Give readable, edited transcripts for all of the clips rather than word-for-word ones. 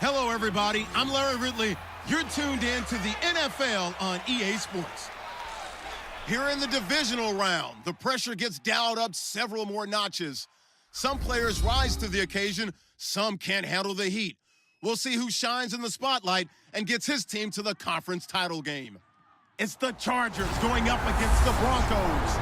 Hello, everybody. I'm Larry Ridley. You're tuned in to the NFL on EA Sports. Here in the divisional round, the pressure gets dialed up several more notches. Some players rise to the occasion, some can't handle the heat. We'll see who shines in the spotlight and gets his team to the conference title game. It's the Chargers going up against the Broncos.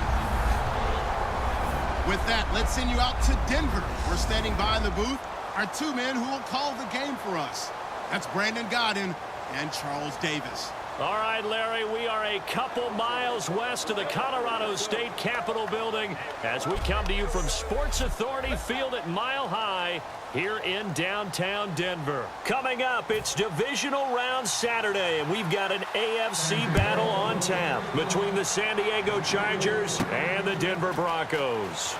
With that, let's send you out to Denver. We're standing by in the booth are two men who will call the game for us. That's Brandon Godden and Charles Davis. All right, Larry, we are a couple miles west of the Colorado State Capitol building as we come to you from Sports Authority Field at Mile High here in downtown Denver. Coming up, it's divisional round Saturday, and we've got an AFC battle on tap between the San Diego Chargers and the Denver Broncos.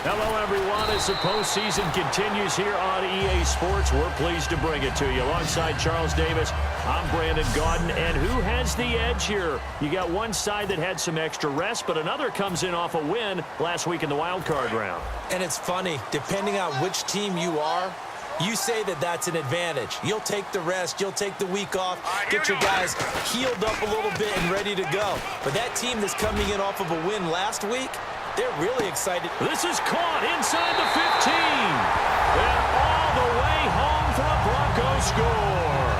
Hello, everyone. As the postseason continues here on EA Sports, we're pleased to bring it to you. Alongside Charles Davis, I'm Brandon Gaudin. And who has the edge here? You got one side that had some extra rest, but another comes in off a win last week in the wild card round. And it's funny, depending on which team you are, you say that that's an advantage. You'll take the rest, you'll take the week off, get your guys healed up a little bit and ready to go. But that team that's coming in off of a win last week, they're really excited. This is caught inside the 15. And all the way home for a Broncos score.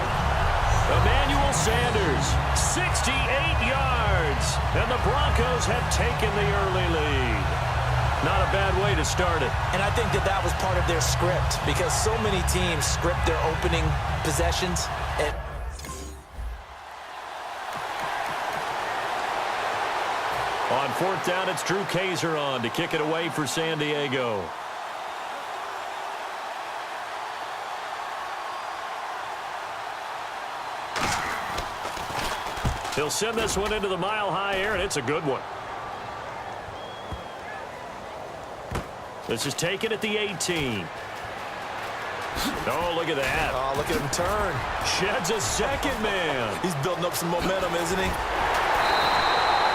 Emmanuel Sanders, 68 yards. And the Broncos have taken the early lead. Not a bad way to start it. And I think that was part of their script because so many teams script their opening possessions. And on fourth down, it's Drew Kaiser on to kick it away for San Diego. He'll send this one into the mile-high air, and it's a good one. This is taken at the 18. Oh, look at that. oh, look at him turn. Sheds a second man. He's building up some momentum, isn't he?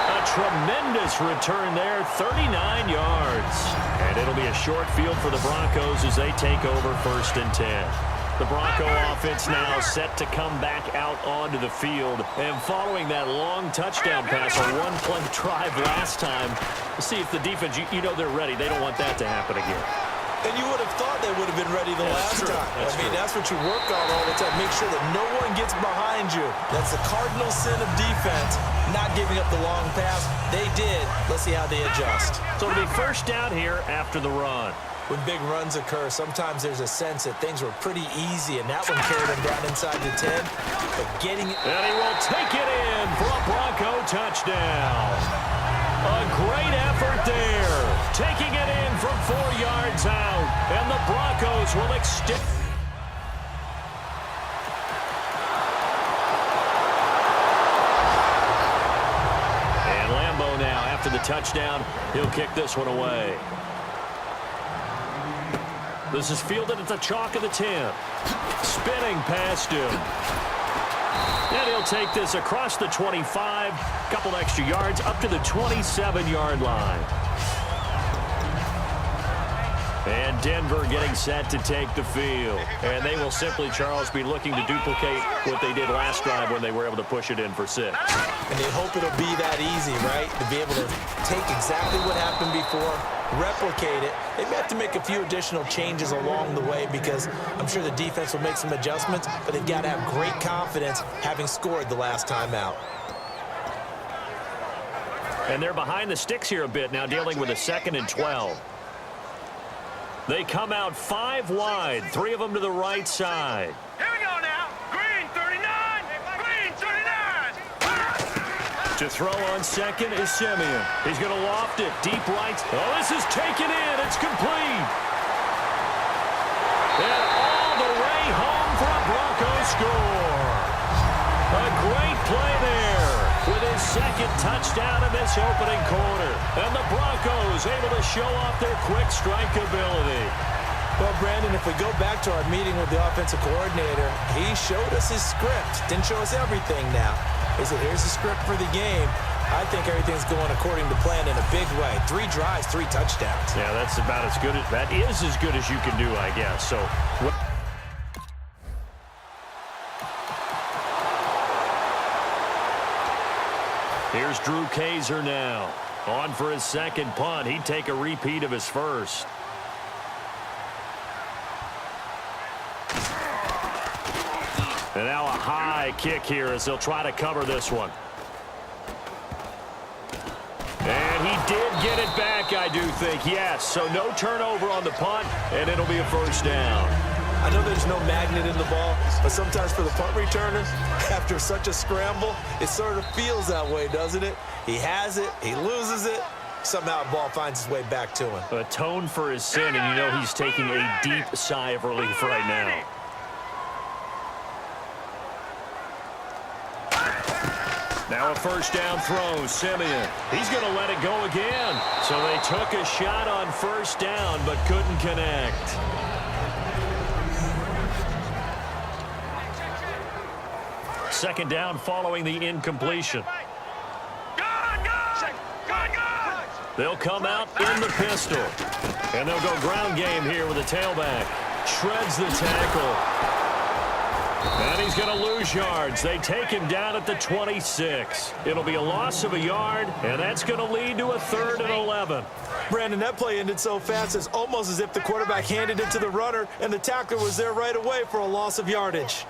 A tremendous return there, 39 yards. And it'll be a short field for the Broncos as they take over 1st and 10. The Bronco offense now set to come back out onto the field. And following that long touchdown pass, a one-play drive last time, see if the defense, you know they're ready. They don't want that to happen again. And you would have thought they would have been ready the last time. That's what you work on all the time. Make sure that no one gets behind you. That's the cardinal sin of defense, not giving up the long pass. They did. Let's see how they adjust. So it'll be first down here after the run. When big runs occur, sometimes there's a sense that things were pretty easy, and that one carried him down inside the 10. But getting it... And he will take it in for a Bronco touchdown. A great effort there. Taking it in from 4 yards out. And the Broncos will extend... And Lambeau now, after the touchdown, he'll kick this one away. This is fielded at the chalk of the 10. Spinning past him. And he'll take this across the 25. Couple extra yards up to the 27-yard line. And Denver getting set to take the field. And they will simply, Charles, be looking to duplicate what they did last drive when they were able to push it in for 6. And they hope it'll be that easy, right? To be able to take exactly what happened before, replicate it. They may have to make a few additional changes along the way because I'm sure the defense will make some adjustments, but they've got to have great confidence having scored the last time out. And they're behind the sticks here a bit now, dealing with a 2nd and 12. They come out 5 wide, 3 of them to the right side. Here we go now. Green 39. Green 39. To throw on 2nd is Simeon. He's going to loft it deep right. Oh, this is taken in. It's complete. And all the way home for a Broncos score. A great play there with his 2nd touchdown in this opening quarter. And the Broncos able to show off their quick strike ability. Well, Brandon, if we go back to our meeting with the offensive coordinator, he showed us his script. Didn't show us everything now. He said, here's the script for the game. I think everything's going according to plan in a big way. 3 drives, 3 touchdowns. Yeah, that's about as good as, that is as good as you can do, I guess. So Here's Drew Kaiser now. On for his second punt. He'd take a repeat of his first. And now a high kick here as they'll try to cover this one. And he did get it back, I do think. Yes, so no turnover on the punt, and it'll be a first down. I know there's no magnet in the ball, but sometimes for the punt returner, after such a scramble, it sort of feels that way, doesn't it? He has it, he loses it, somehow the ball finds its way back to him. Atone for his sin, and you know he's taking a deep sigh of relief right now. Now a first down throw, Simeon. He's going to let it go again. So they took a shot on first down, but couldn't connect. Second down following the incompletion. They'll come out in the pistol. And they'll go ground game here with a tailback. Shreds the tackle. And he's going to lose yards. They take him down at the 26. It'll be a loss of a yard, and that's going to lead to a 3rd and 11. Brandon, that play ended so fast, it's almost as if the quarterback handed it to the runner, and the tackler was there right away for a loss of yardage.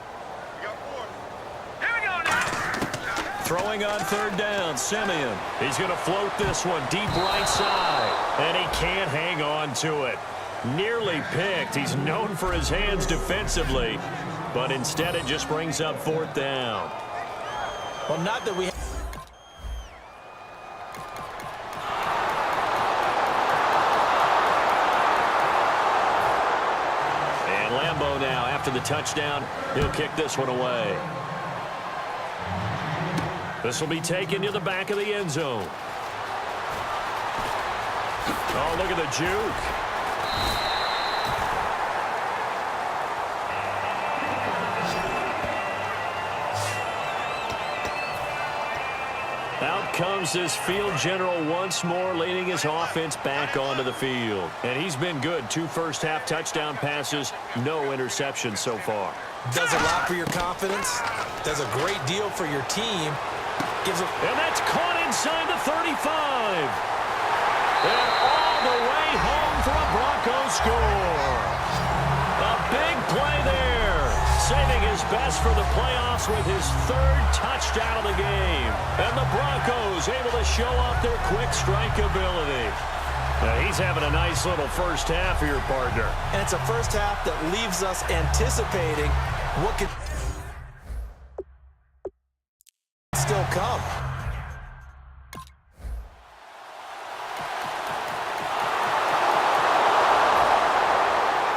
Throwing on 3rd down, Simeon. He's going to float this one deep right side, and he can't hang on to it. Nearly picked. He's known for his hands defensively, but instead it just brings up 4th down. Well, not that we... And Lambeau now, after the touchdown, he'll kick this one away. This will be taken to the back of the end zone. Oh, look at the juke. Out comes this field general once more, leading his offense back onto the field. And he's been good. 2 first-half touchdown passes, no interceptions so far. Does a lot for your confidence. Does a great deal for your team. And that's caught inside the 35. And all the way home for a Broncos score. A big play there. Saving his best for the playoffs with his 3rd touchdown of the game. And the Broncos able to show off their quick strike ability. Now he's having a nice little first half here, partner. And it's a first half that leaves us anticipating what could still come.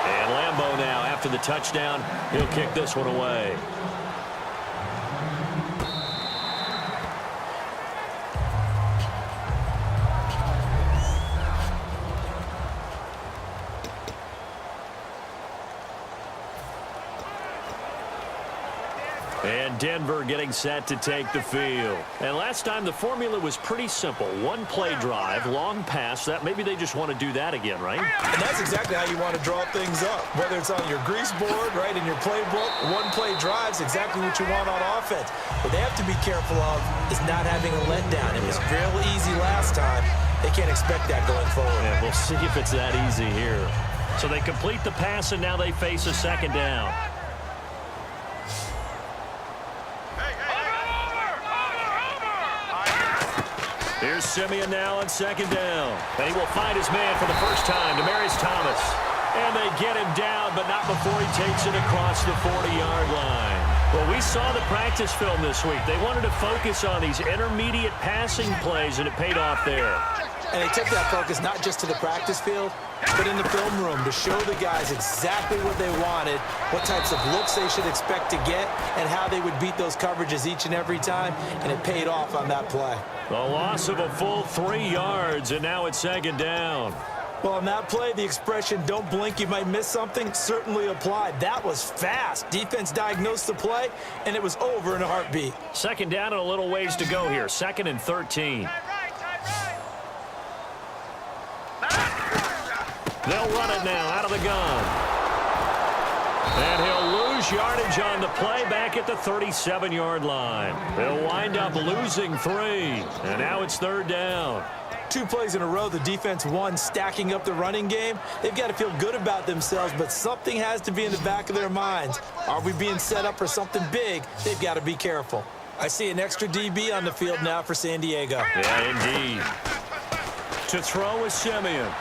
And Lambeau now, after the touchdown, he'll kick this one away. And Denver getting set to take the field. And last time the formula was pretty simple. 1 play drive, long pass. That maybe they just want to do that again, right? And that's exactly how you want to draw things up. Whether it's on your grease board, right, in your playbook, 1 play drive's exactly what you want on offense. What they have to be careful of is not having a letdown. It was real easy last time. They can't expect that going forward. Yeah, we'll see if it's that easy here. So they complete the pass, and now they face a 2nd down. Here's Simeon now on 2nd down. And he will find his man for the first time, Demaryius Thomas. And they get him down, but not before he takes it across the 40-yard line. Well, we saw the practice film this week. They wanted to focus on these intermediate passing plays, and it paid off there. And they took that focus not just to the practice field, but in the film room to show the guys exactly what they wanted, what types of looks they should expect to get, and how they would beat those coverages each and every time, and it paid off on that play. The loss of a full 3 yards, and now it's 2nd down. Well, on that play, the expression, don't blink, you might miss something, certainly applied. That was fast. Defense diagnosed the play, and it was over in a heartbeat. 2nd down and a little ways to go here. 2nd and 13. They'll run it now out of the gun. And he'll lose yardage on the play back back at the 37-yard line. They'll wind up losing 3, and now it's 3rd down. 2 plays in a row, the defense won, stacking up the running game. They've got to feel good about themselves, but something has to be in the back of their minds. Are we being set up for something big? They've got to be careful. I see an extra DB on the field now for San Diego. Yeah, indeed. To throw is Simeon.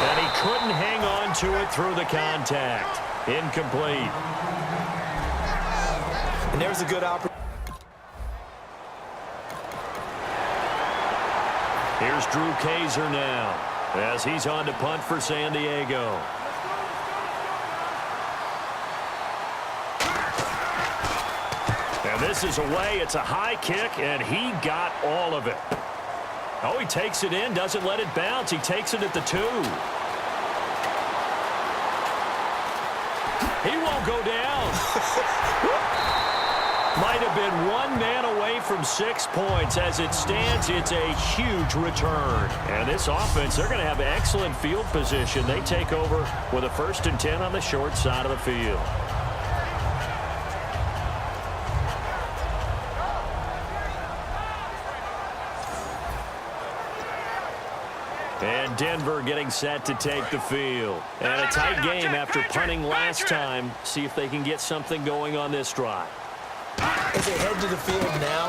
And he couldn't hang on to it through the contact. Incomplete. And there's a good opportunity. Here's Drew Kaiser now as he's on to punt for San Diego. And this is away. It's a high kick, and he got all of it. Oh, he takes it in, doesn't let it bounce. He takes it at the 2. He won't go down. Might have been 1 man away from 6 points. As it stands, it's a huge return. And this offense, they're going to have excellent field position. They take over with a 1st and 10 on the short side of the field. And Denver getting set to take the field. And a tight game after punting last time. See if they can get something going on this drive. As they head to the field now,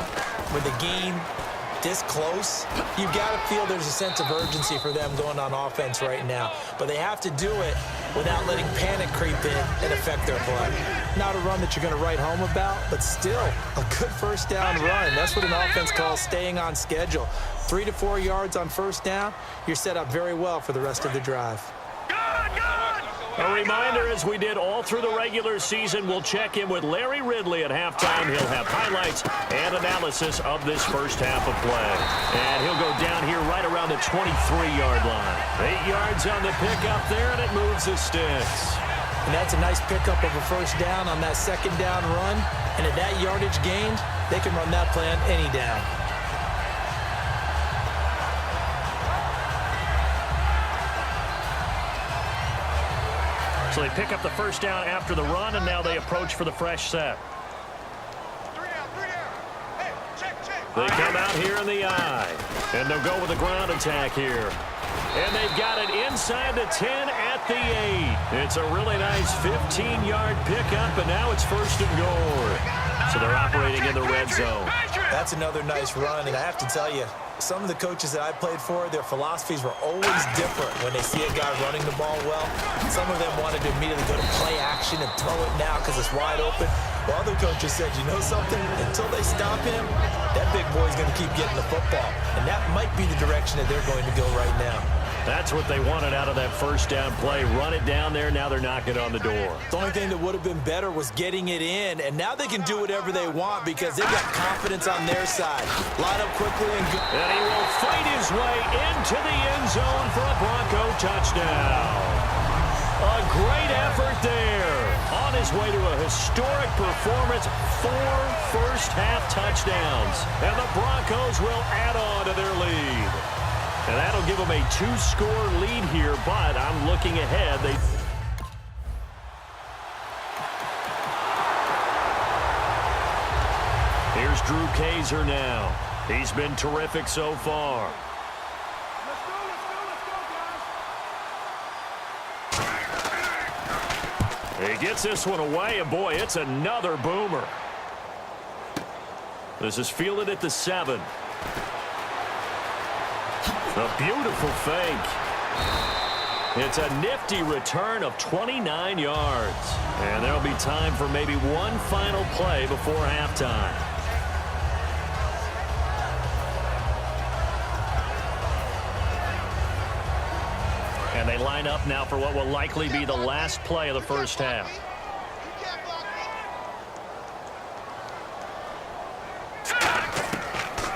with the game this close, you've got to feel there's a sense of urgency for them going on offense right now. But they have to do it without letting panic creep in and affect their play. Not a run that you're going to write home about, but still a good 1st down run. That's what an offense calls staying on schedule. 3 to 4 yards on 1st down, you're set up very well for the rest of the drive. A reminder, as we did all through the regular season, we'll check in with Larry Ridley at halftime. He'll have highlights and analysis of this first half of play. And he'll go down here right around the 23-yard line. 8 yards on the pickup there, and it moves the sticks. And that's a nice pickup of a 1st down on that 2nd down run. And at that yardage gained, they can run that play on any down. So they pick up the 1st down after the run, and now they approach for the fresh set. They come out here in the eye, and they'll go with a ground attack here. And they've got it inside the 10 at the 8. It's a really nice 15-yard pickup, and now it's 1st and goal. So they're operating in the red zone. That's another nice run, and I have to tell you, some of the coaches that I played for, their philosophies were always different when they see a guy running the ball well. Some of them wanted to immediately go to play action and throw it now because it's wide open. While other coaches said, you know something? Until they stop him, that big boy's going to keep getting the football. And that might be the direction that they're going to go right now. That's what they wanted out of that 1st down play. Run it down there. Now they're knocking on the door. The only thing that would have been better was getting it in. And now they can do whatever they want because they've got confidence on their side. Line up quickly and go. And he will fight his way into the end zone for a Bronco touchdown. A great effort there. On his way to a historic performance, 4 first-half touchdowns. And the Broncos will add on to their lead. And that'll give them a 2-score lead here, but I'm looking ahead. Here's Drew Kaiser now. He's been terrific so far. He gets this one away, and boy, it's another boomer. This is fielded at the 7. A beautiful fake. It's a nifty return of 29 yards. And there'll be time for maybe one final play before halftime. And they line up now for what will likely be the last play of the first half.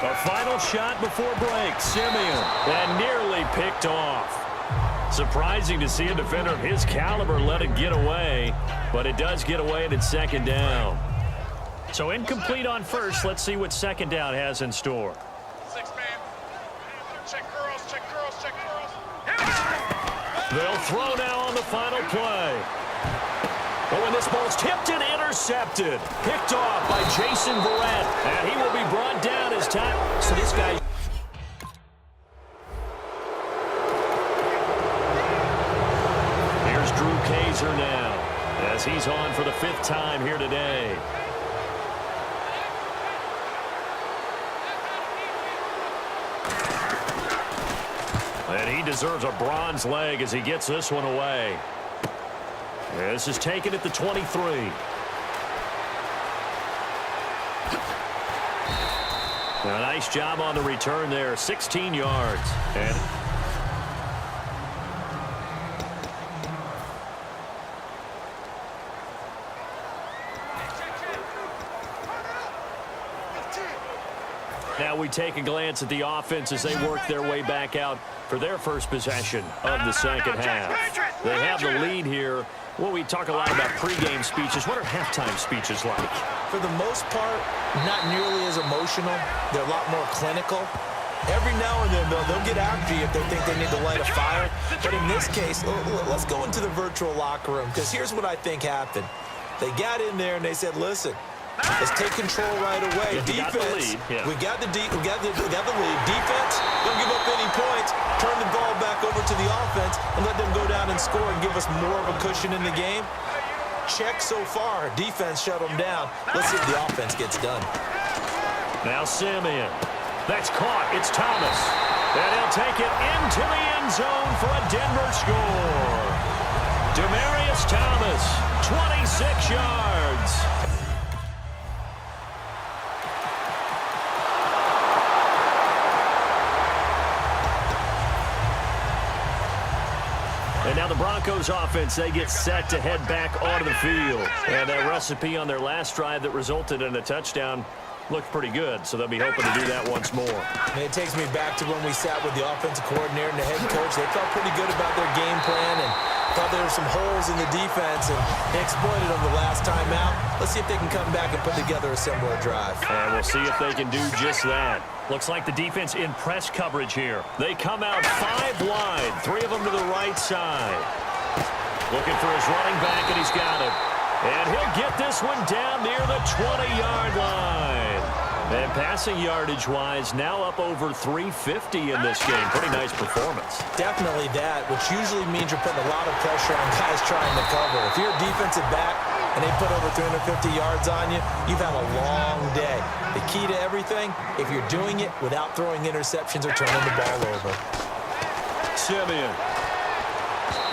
A final shot before break. Simeon, and nearly picked off. Surprising to see a defender of his caliber let it get away, but it does get away and it's 2nd down. So incomplete on 1st. Let's see what 2nd down has in store. 6 man. Check girls, check girls, check girls. They'll throw now on the final play. Oh, and this ball's tipped and intercepted. Picked off by Jason Verrett. And he will be brought down as time. So this guy... Here's Drew Kaiser now, as he's on for the 5th time here today. And he deserves a bronze leg as he gets this one away. This is taken at the 23. A nice job on the return there, 16 yards. And now we take a glance at the offense as they work their way back out for their first possession of the second half. They have the lead here. Well, we talk a lot about pregame speeches. What are halftime speeches like? For the most part, not nearly as emotional. They're a lot more clinical. Every now and then, they'll get after you if they think they need to light a fire. But in this case, let's go into the virtual locker room, because here's what I think happened. They got in there and they said, listen, let's take control right away. Defense, we got the lead. Defense, don't give up any points. Turn the ball back over to the offense and let them go down and score and give us more of a cushion in the game. Check so far. Defense shut them down. Let's see if the offense gets done. Now Simeon. That's caught. It's Thomas. And he'll take it into the end zone for a Denver score. Demaryius Thomas, 26 yards. And now the Broncos offense, they get set to head back onto the field. And that recipe on their last drive that resulted in a touchdown looked pretty good, so they'll be hoping to do that once more. And it takes me back to when we sat with the offensive coordinator and the head coach. They felt pretty good about their game plan and thought there were some holes in the defense, and they exploited them the last time out. Let's see if they can come back and put together a similar drive. And we'll see if they can do just that. Looks like the defense in press coverage here. They come out 5 wide, 3 of them to the right side. Looking for his running back, and he's got it. And he'll get this one down near the 20-yard line. And passing yardage-wise, now up over 350 in this game. Pretty nice performance. Definitely that, which usually means you're putting a lot of pressure on guys trying to cover. If you're a defensive back and they put over 350 yards on you, you've had a long day. The key to everything, if you're doing it without throwing interceptions or turning the ball over. Simeon.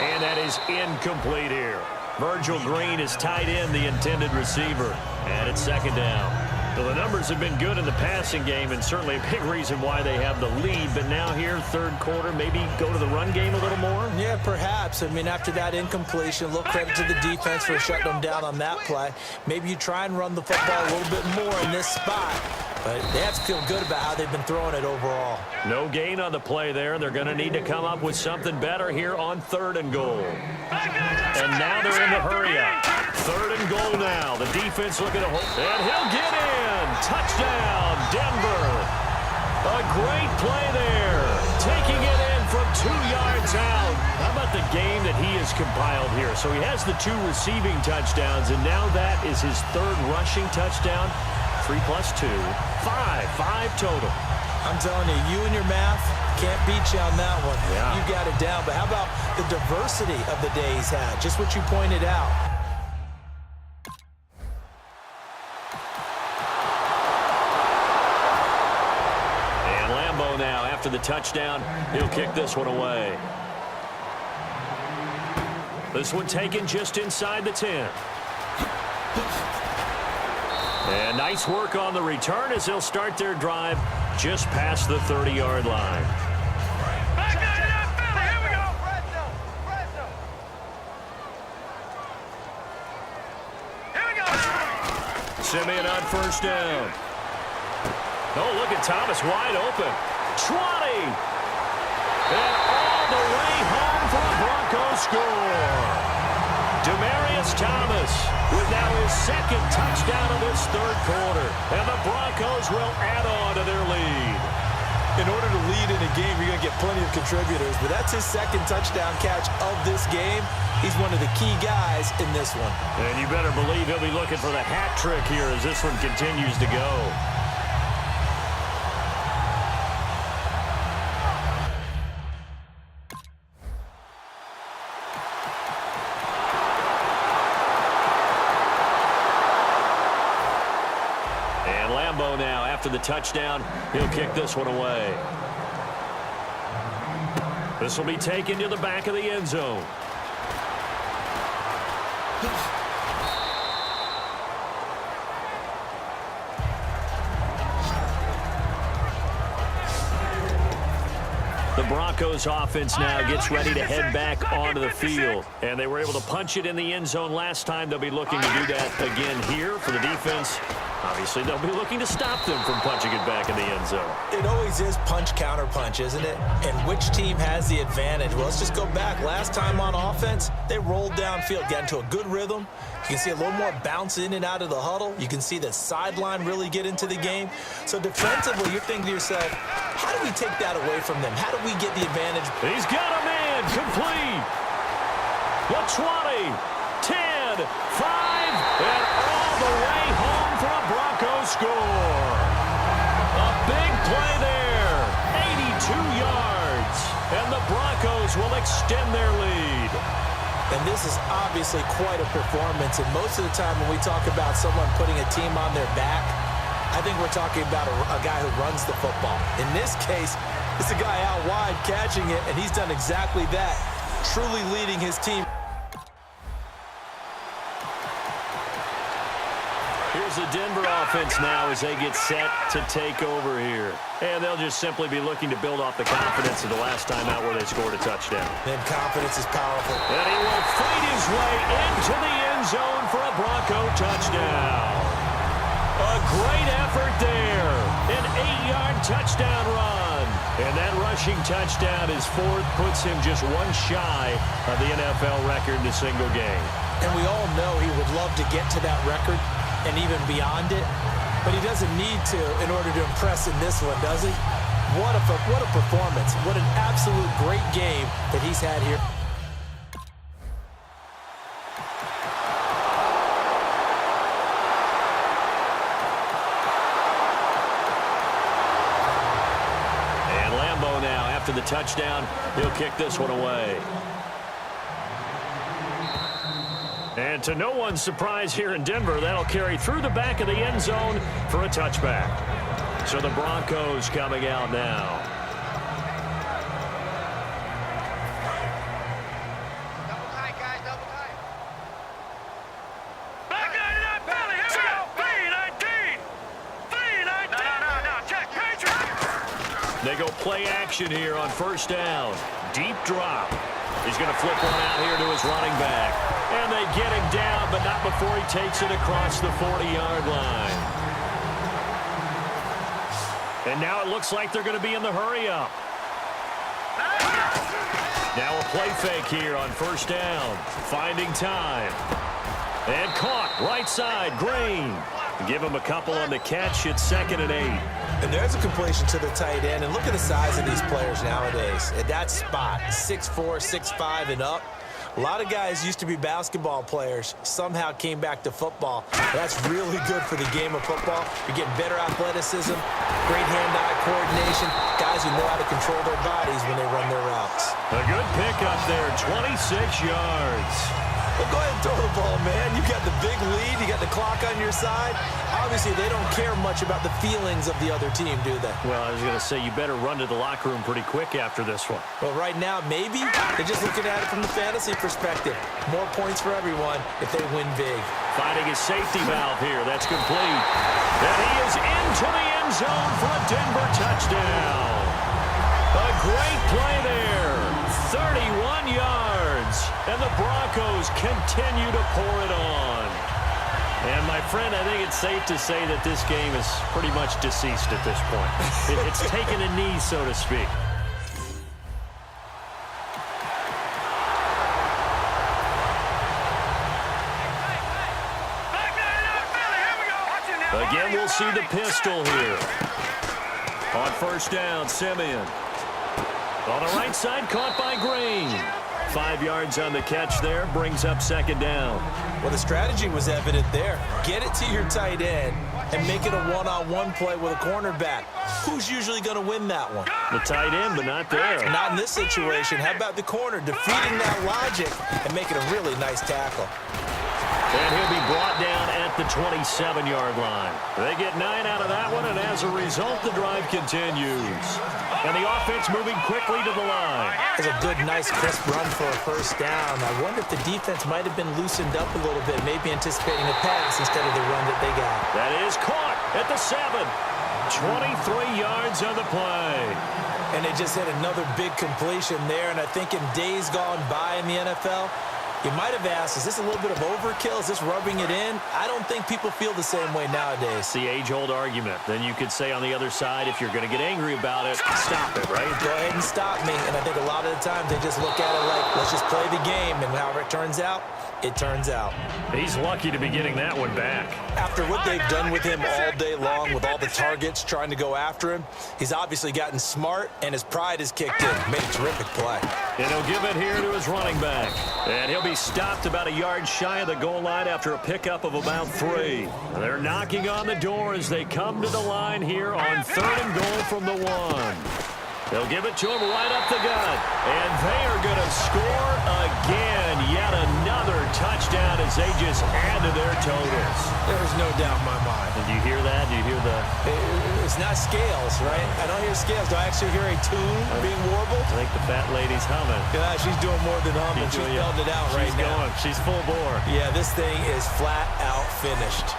And that is incomplete here. Virgil Green is tied in, the intended receiver. And it's second down. So the numbers have been good in the passing game, and certainly a big reason why they have the lead. But now here, third quarter, maybe go to the run game a little more? Yeah, perhaps. I mean, after that incompletion, a little credit to the defense for shutting them down on that play. Maybe you try and run the football a little bit more in this spot. But they have to feel good about how they've been throwing it overall. No gain on the play there. They're going to need to come up with something better here on 3rd and goal. And now they're in the hurry-up. 3rd and goal now. The defense looking to hold. And he'll get in. Touchdown, Denver. A great play there. Taking it in from 2 yards out. How about the game that he has compiled here? So he has the 2 receiving touchdowns, and now that is his 3rd rushing touchdown. 3 plus 2, 5 total. I'm telling you, you and your math can't beat you on that one. Yeah. You got it down. But how about the diversity of the day he's had? Just what you pointed out. And Lambeau now, after the touchdown, he'll kick this one away. This one taken just inside the 10. And nice work on the return as they'll start their drive just past the 30-yard line. Here we go. Here we go. Simeon on first down. Oh, look at Thomas wide open. 20. And all the way home for a Broncos score. Demaryius Thomas with now his 2nd touchdown of this 3rd quarter. And the Broncos will add on to their lead. In order to lead in a game, you're going to get plenty of contributors, but that's his second touchdown catch of this game. He's one of the key guys in this one. And you better believe he'll be looking for the hat trick here as this one continues to go. And Lambeau now, after the touchdown, he'll kick this one away. This will be taken to the back of the end zone. The Broncos offense now gets ready to head back onto the field. And they were able to punch it in the end zone last time. They'll be looking to do that again here for the defense. Obviously, they'll be looking to stop them from punching it back in the end zone. It always is punch, counter punch, isn't it? And which team has the advantage? Well, let's just go back. Last time on offense, they rolled downfield, got into a good rhythm. You can see a little more bounce in and out of the huddle. You can see the sideline really get into the game. So defensively, you're thinking to yourself, how do we take that away from them? How do we get the advantage? He's got a man complete. The 20, 10, 5, and all the way home for a Broncos score. A big play there, 82 yards, and the Broncos will extend their lead. And this is obviously quite a performance, and most of the time when we talk about someone putting a team on their back, I think we're talking about a guy who runs the football. In this case, it's a guy out wide catching it, and he's done exactly that, truly leading his team. Here's the Denver offense now as they get set to take over here. And they'll just simply be looking to build off the confidence of the last time out where they scored a touchdown. And confidence is powerful. And he will fight his way into the end zone for a Bronco touchdown. A great effort there. An 8-yard touchdown run. And that rushing touchdown, his fourth, puts him just one shy of the NFL record in a single game. And we all know he would love to get to that record and even beyond it, but he doesn't need to in order to impress in this one, does he? What a performance. What an absolute great game that he's had here. And Lambeau now, after the touchdown, he'll kick this one away. And to no one's surprise here in Denver, that'll carry through the back of the end zone for a touchback. So the Broncos coming out now. Double tight, guys, double tight. Back in that belly, here we go. 3-19. 3-19. No, check, Patriot. They go play action here on first down. Deep drop. He's going to flip one out here to his running back. And they get him down, but not before he takes it across the 40-yard line. And now it looks like they're going to be in the hurry-up. Now a play fake here on first down. Finding time. And caught right side, Green. Give him a couple on the catch. It's 2nd and 8. And there's a completion to the tight end. And look at the size of these players nowadays. At that spot, 6'4", 6'5", and up. A lot of guys used to be basketball players, somehow came back to football. That's really good for the game of football. You're getting better athleticism, great hand-eye coordination, guys who know how to control their bodies when they run their routes. A good pickup there, 26 yards. Well, go ahead and throw the ball, man. You got the big lead. You got the clock on your side. Obviously, they don't care much about the feelings of the other team, do they? Well, I was going to say, you better run to the locker room pretty quick after this one. Well, right now, maybe. They're just looking at it from the fantasy perspective. More points for everyone if they win big. Finding his safety valve here. That's complete. And he is into the end zone for a Denver touchdown. A great play there. 31 yards. And the Broncos continue to pour it on. And, my friend, I think it's safe to say that this game is pretty much deceased at this point. It's taken a knee, so to speak. Back there, Billy, here we go. Again, we'll see the pistol here. On first down, Simeon. On the right side, caught by Green. 5 yards on the catch there, brings up second down. Well, the strategy was evident there. Get it to your tight end and make it a one-on-one play with a cornerback. Who's usually going to win that one? The tight end, but not there. Not in this situation. How about the corner defeating that logic and making a really nice tackle? And he'll be brought down at the 27-yard line. They get 9 out of that one, and as a result, the drive continues. And the offense moving quickly to the line. It's a good, nice, crisp run for a first down. I wonder if the defense might have been loosened up a little bit, maybe anticipating a pass instead of the run that they got. That is caught at the 7. 23 yards on the play. And they just had another big completion there, and I think in days gone by in the NFL, you might have asked, is this a little bit of overkill? Is this rubbing it in? I don't think people feel the same way nowadays. It's the age-old argument. Then you could say on the other side, if you're going to get angry about it, stop it, right? Go ahead and stop me. And I think a lot of the times they just look at it like, let's just play the game. And however it turns out, it turns out. He's lucky to be getting that one back. After what they've done with him all day long, with all the targets trying to go after him, he's obviously gotten smart, and his pride has kicked in. Made a terrific play. And he'll give it here to his running back. And he'll be stopped about a yard shy of the goal line after a pickup of about 3. They're knocking on the door as they come to the line here on 3rd and goal from the 1. They'll give it to him right up the gut. And they are going to score again. Yet another touchdown as they just add to their totals. There's no doubt in my mind. Did you hear that? Do you hear the... It's not scales, right? I don't hear scales. Do I actually hear a tune being warbled? I think the fat lady's humming. Yeah, she's doing more than humming. She's belting it out right now. She's full bore. Yeah, this thing is flat out finished.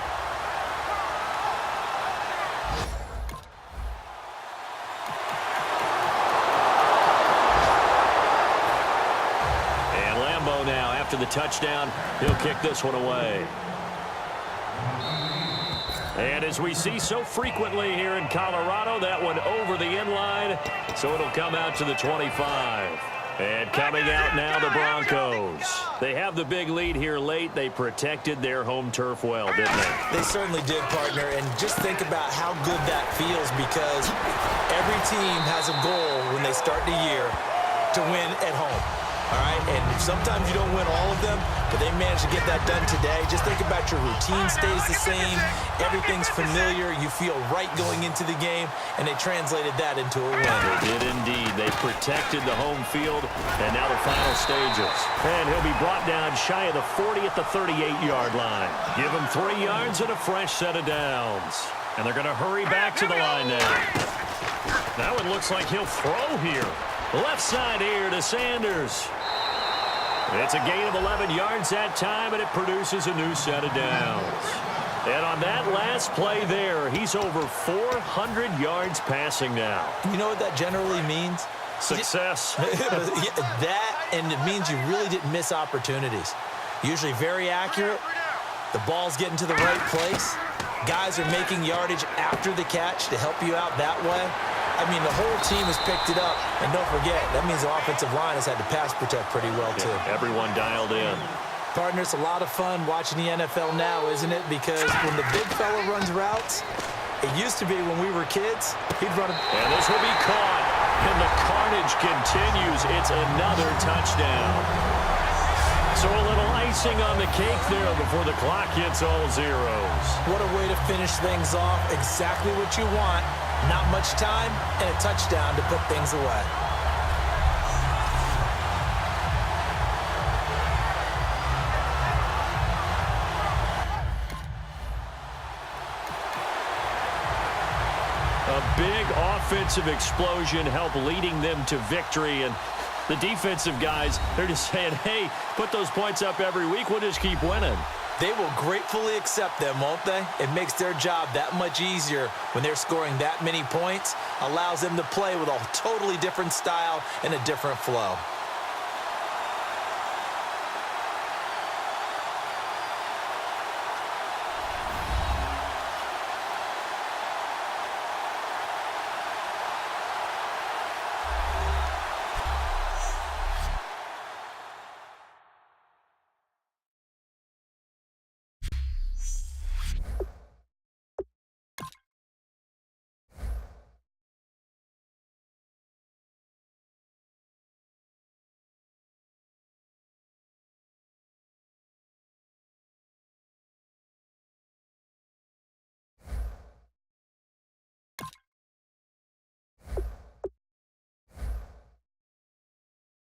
Now after the touchdown, he'll kick this one away. And as we see so frequently here in Colorado, that one over the end line, so it'll come out to the 25. And coming out now, the Broncos. They have the big lead here late. They protected their home turf well, didn't they? They certainly did, partner. And just think about how good that feels, because every team has a goal when they start the year to win at home. All right, and sometimes you don't win all of them, but they managed to get that done today. Just think about your routine stays the same. Everything's familiar. You feel right going into the game, and they translated that into a win. They did indeed. They protected the home field, and now the final stages. And he'll be brought down shy of the 40 at the 38-yard line. Give him 3 yards and a fresh set of downs. And they're going to hurry back to the line now. Now it looks like he'll throw here. Left side here to Sanders. It's a gain of 11 yards that time, and it produces a new set of downs. And on that last play there, he's over 400 yards passing now. You know what that generally means? Success. That, and it means you really didn't miss opportunities. Usually very accurate. The ball's getting to the right place. Guys are making yardage after the catch to help you out that way. I mean, the whole team has picked it up. And don't forget, that means the offensive line has had to pass protect pretty well, too. Everyone dialed in. Partner, it's a lot of fun watching the NFL now, isn't it? Because when the big fella runs routes, it used to be when we were kids, he'd run them. And this will be caught. And the carnage continues. It's another touchdown. So a little icing on the cake there before the clock hits all zeros. What a way to finish things off. Exactly what you want. Not much time and a touchdown to put things away. A big offensive explosion helped leading them to victory, and the defensive guys, they're just saying, hey, put those points up every week, we'll just keep winning. They will gratefully accept them, won't they? It makes their job that much easier when they're scoring that many points, allows them to play with a totally different style and a different flow.